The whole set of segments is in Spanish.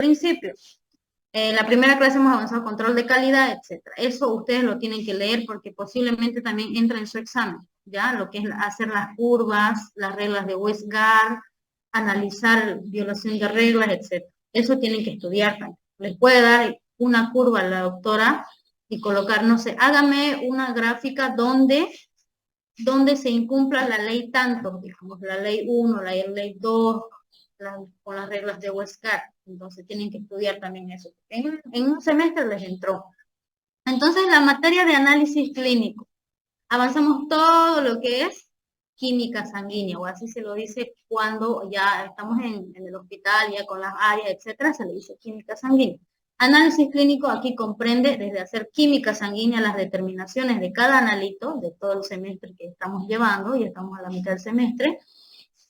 principio. En la primera clase hemos avanzado control de calidad, etcétera. Eso ustedes lo tienen que leer porque posiblemente también entra en su examen, ¿ya? Lo que es hacer las curvas, las reglas de Westgard, analizar violación de reglas, etcétera. Eso tienen que estudiar también. Les puede dar una curva a la doctora y colocar, no sé, hágame una gráfica donde se incumpla la ley tanto, digamos, la ley 1, la ley 2, con las reglas de Westcott. Entonces tienen que estudiar también eso. En un semestre les entró. Entonces, la materia de análisis clínico. Avanzamos todo lo que es química sanguínea, o así se lo dice cuando ya estamos en el hospital, ya con las áreas, etcétera, se le dice química sanguínea. Análisis clínico aquí comprende desde hacer química sanguínea, las determinaciones de cada analito, de todo el semestre que estamos llevando, y estamos a la mitad del semestre,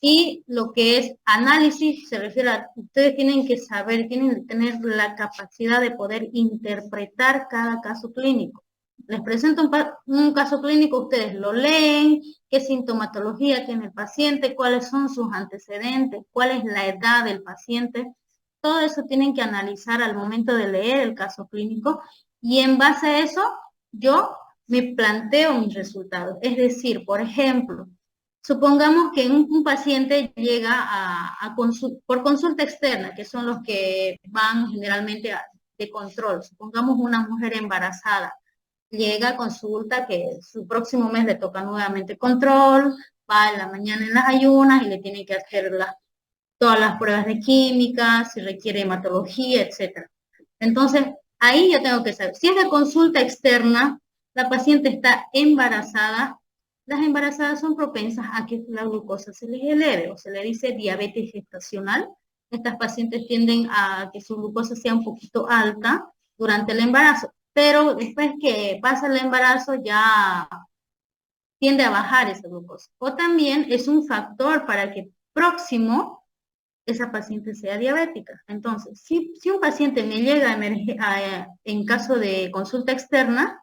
y lo que es análisis se refiere a, ustedes tienen que saber, tienen que tener la capacidad de poder interpretar cada caso clínico. Les presento un caso clínico, ustedes lo leen, qué sintomatología tiene el paciente, cuáles son sus antecedentes, cuál es la edad del paciente. Todo eso tienen que analizar al momento de leer el caso clínico y en base a eso yo me planteo mis resultados. Es decir, por ejemplo, supongamos que un paciente llega por consulta externa, que son los que van generalmente de control. Supongamos una mujer embarazada llega a consulta que su próximo mes le toca nuevamente control, va en la mañana en las ayunas y le tienen que hacer todas las pruebas de química, si requiere hematología, etc. Entonces, ahí yo tengo que saber, si es de consulta externa, la paciente está embarazada, las embarazadas son propensas a que la glucosa se les eleve, o se le dice diabetes gestacional. Estas pacientes tienden a que su glucosa sea un poquito alta durante el embarazo, pero después que pasa el embarazo ya tiende a bajar esa glucosa. O también es un factor para que próximo esa paciente sea diabética. Entonces, si un paciente me llega en caso de consulta externa,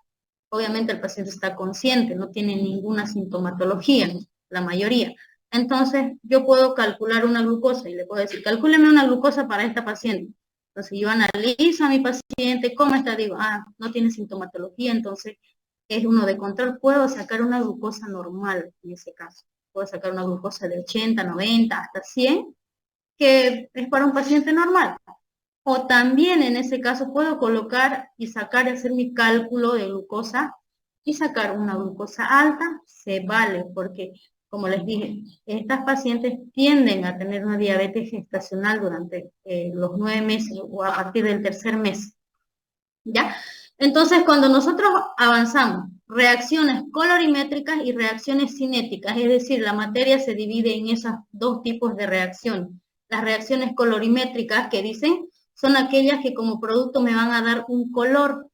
obviamente el paciente está consciente, no tiene ninguna sintomatología, la mayoría. Entonces, yo puedo calcular una glucosa y le puedo decir, calcúleme una glucosa para esta paciente. Entonces, yo analizo a mi paciente, ¿cómo está? Digo, no tiene sintomatología, entonces es uno de control. Puedo sacar una glucosa normal en ese caso. Puedo sacar una glucosa de 80, 90, hasta 100, que es para un paciente normal. O también en ese caso puedo colocar y sacar y hacer mi cálculo de glucosa y sacar una glucosa alta, se vale, porque como les dije, estas pacientes tienden a tener una diabetes gestacional durante los 9 meses o a partir del tercer mes. ¿Ya? Entonces, cuando nosotros avanzamos, reacciones colorimétricas y reacciones cinéticas, es decir, la materia se divide en esos dos tipos de reacciones. Las reacciones colorimétricas que dicen son aquellas que como producto me van a dar un color.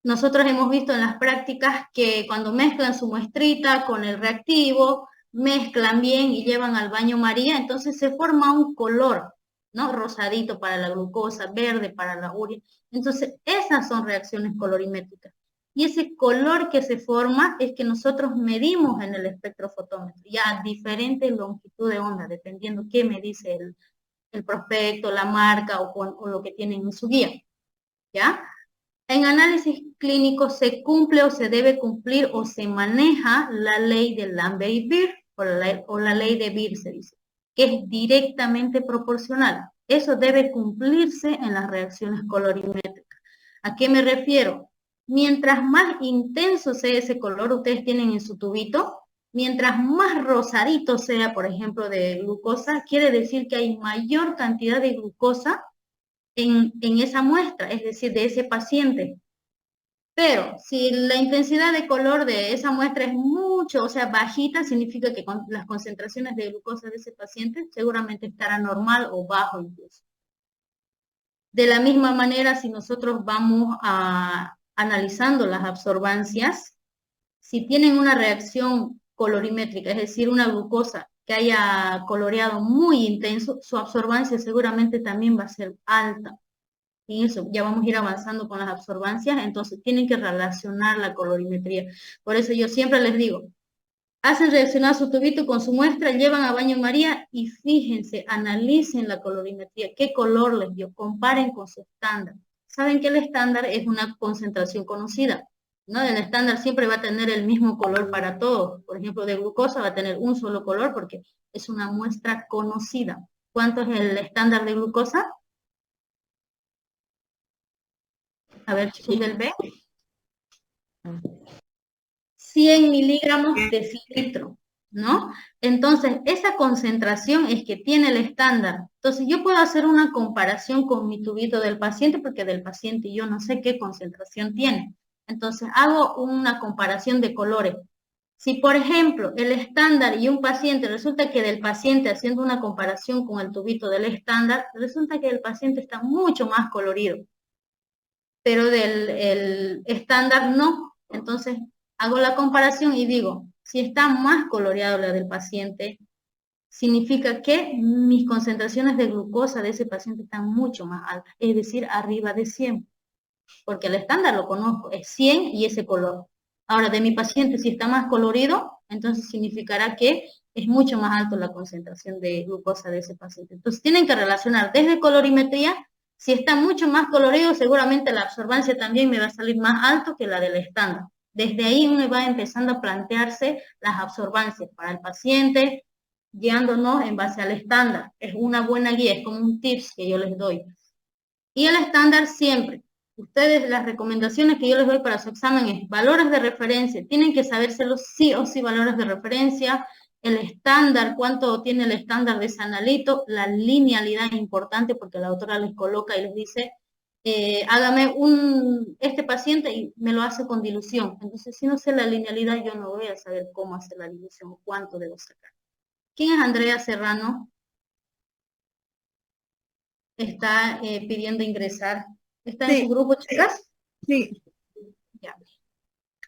Nosotros hemos visto en las prácticas que cuando mezclan su muestrita con el reactivo, mezclan bien y llevan al baño María, entonces se forma un color, ¿no? Rosadito para la glucosa, verde para la urea. Entonces, esas son reacciones colorimétricas. Y ese color que se forma es que nosotros medimos en el espectrofotómetro, ya a diferente longitud de onda, dependiendo qué me dice el prospecto, la marca o lo que tienen en su guía, ¿ya? En análisis clínico se cumple o se debe cumplir o se maneja la ley de Lambert y Beer, o la ley de Beer se dice, que es directamente proporcional. Eso debe cumplirse en las reacciones colorimétricas. ¿A qué me refiero? Mientras más intenso sea ese color, ustedes tienen en su tubito, mientras más rosadito sea, por ejemplo, de glucosa, quiere decir que hay mayor cantidad de glucosa en esa muestra, es decir, de ese paciente. Pero si la intensidad de color de esa muestra es mucho, o sea, bajita, significa que las concentraciones de glucosa de ese paciente seguramente estará normal o bajo incluso. De la misma manera, si nosotros vamos analizando las absorbancias, si tienen una reacción colorimétrica, es decir, una glucosa que haya coloreado muy intenso, su absorbancia seguramente también va a ser alta. Y eso, ya vamos a ir avanzando con las absorbancias, entonces tienen que relacionar la colorimetría. Por eso yo siempre les digo, Hacen reaccionar su tubito con su muestra, llevan a baño María y fíjense, analicen la colorimetría, qué color les dio, comparen con su estándar. Saben que el estándar es una concentración conocida, ¿no? El estándar siempre va a tener el mismo color para todos. Por ejemplo, de glucosa va a tener un solo color porque es una muestra conocida. ¿Cuánto es el estándar de glucosa? A ver, chicos del B. 100 miligramos decilitro, ¿no? Entonces, esa concentración es que tiene el estándar. Entonces, yo puedo hacer una comparación con mi tubito del paciente, porque del paciente yo no sé qué concentración tiene. Entonces, hago una comparación de colores. Si, por ejemplo, el estándar y un paciente, resulta que del paciente, haciendo una comparación con el tubito del estándar, resulta que el paciente está mucho más colorido, pero del el estándar no. Entonces, hago la comparación y digo, si está más coloreado la del paciente, significa que mis concentraciones de glucosa de ese paciente están mucho más altas, es decir, arriba de 100, porque el estándar lo conozco, es 100 y ese color. Ahora, de mi paciente, si está más colorido, entonces significará que es mucho más alto la concentración de glucosa de ese paciente. Entonces, tienen que relacionar desde colorimetría. Si está mucho más colorido, seguramente la absorbancia también me va a salir más alto que la del estándar. Desde ahí uno va empezando a plantearse las absorbancias para el paciente, guiándonos en base al estándar. Es una buena guía, es como un tips que yo les doy. Y el estándar siempre. Ustedes, las recomendaciones que yo les doy para su examen es valores de referencia. Tienen que sabérselos sí o sí, valores de referencia. El estándar, cuánto tiene el estándar de ese analito. La linealidad es importante porque la autora les coloca y les dice, hágame este paciente y me lo hace con dilución. Entonces, si no sé la linealidad, yo no voy a saber cómo hacer la dilución o cuánto debo sacar. ¿Quién es Andrea Serrano? Está pidiendo ingresar. ¿Está en su Sí, grupo, chicas? sí. Ya.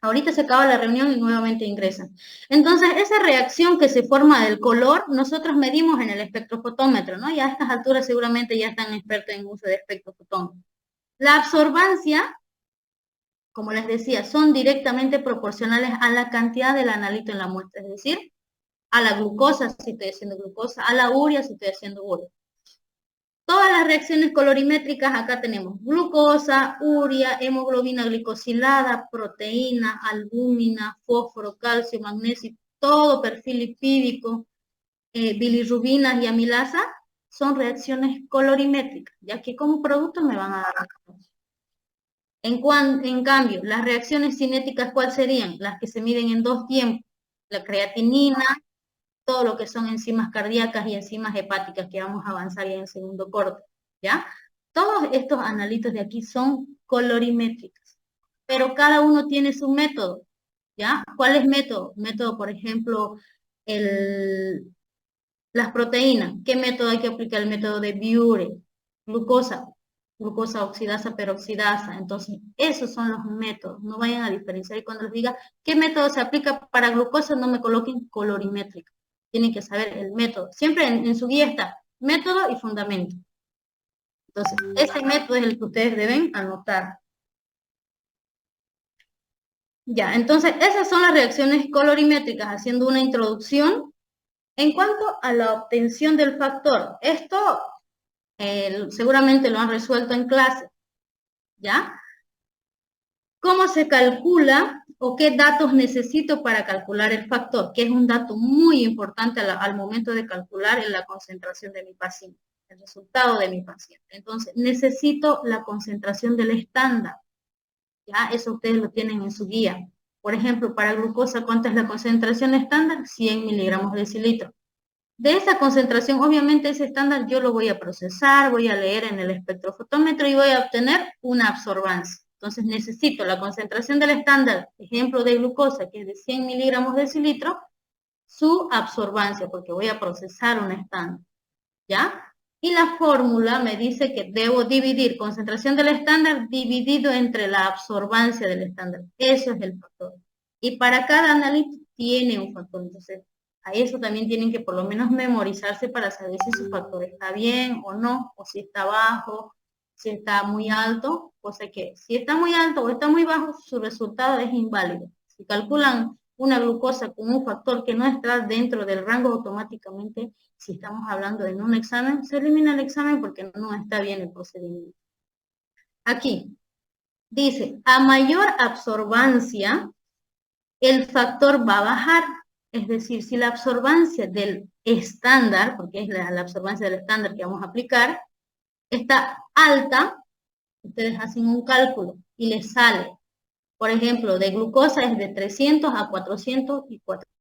Ahorita se acaba la reunión y nuevamente ingresan. Entonces, esa reacción que se forma del color, nosotros medimos en el espectrofotómetro, ¿no? Ya a estas alturas seguramente ya están expertos en uso de espectrofotómetro. La absorbancia, como les decía, son directamente proporcionales a la cantidad del analito en la muestra, es decir, a la glucosa si estoy haciendo glucosa, a la urea si estoy haciendo urea. Todas las reacciones colorimétricas, acá tenemos glucosa, urea, hemoglobina glicosilada, proteína, albúmina, fósforo, calcio, magnesio, todo perfil lipídico, bilirrubinas y amilasa, son reacciones colorimétricas, ya que como producto me van a dar. En cambio, las reacciones cinéticas, ¿cuáles serían? Las que se miden en dos tiempos, la creatinina, todo lo que son enzimas cardíacas y enzimas hepáticas, que vamos a avanzar ya en el segundo corte, ¿ya? Todos estos analitos de aquí son colorimétricos, pero cada uno tiene su método, ¿ya? ¿Cuál es método? Método, por ejemplo, las proteínas. ¿Qué método hay que aplicar? El método de Biure, glucosa, glucosa oxidasa, peroxidasa. Entonces, esos son los métodos. No vayan a diferenciar. Y cuando les diga qué método se aplica para glucosa, no me coloquen colorimétrica. Tienen que saber el método. Siempre en su guía está método y fundamento. Entonces, ese método es el que ustedes deben anotar. Ya, entonces esas son las reacciones colorimétricas, haciendo una introducción. En cuanto a la obtención del factor, esto seguramente lo han resuelto en clase, ¿ya? ¿Cómo se calcula o qué datos necesito para calcular el factor? Que es un dato muy importante al momento de calcular la concentración de mi paciente, el resultado de mi paciente. Entonces, necesito la concentración del estándar, ¿ya? Eso ustedes lo tienen en su guía. Por ejemplo, para glucosa, ¿cuánta es la concentración estándar? 100 miligramos de decilitro. De esa concentración, obviamente ese estándar yo lo voy a procesar, voy a leer en el espectrofotómetro y voy a obtener una absorbancia. Entonces necesito la concentración del estándar, ejemplo de glucosa, que es de 100 miligramos de decilitro, su absorbancia, porque voy a procesar un estándar, ¿ya? Y la fórmula me dice que debo dividir concentración del estándar dividido entre la absorbancia del estándar. Eso es el factor. Y para cada análisis tiene un factor. Entonces, a eso también tienen que por lo menos memorizarse para saber si su factor está bien o no, o si está bajo, si está muy alto, cosa que si está muy alto o está muy bajo, su resultado es inválido. Si calculan una glucosa con un factor que no está dentro del rango automáticamente, si estamos hablando en un examen, se elimina el examen porque no está bien el procedimiento. Aquí dice, a mayor absorbancia, el factor va a bajar. Es decir, si la absorbancia del estándar, porque es la absorbancia del estándar que vamos a aplicar, está alta, ustedes hacen un cálculo y les sale, por ejemplo, de glucosa es de 300 a 400 y 400.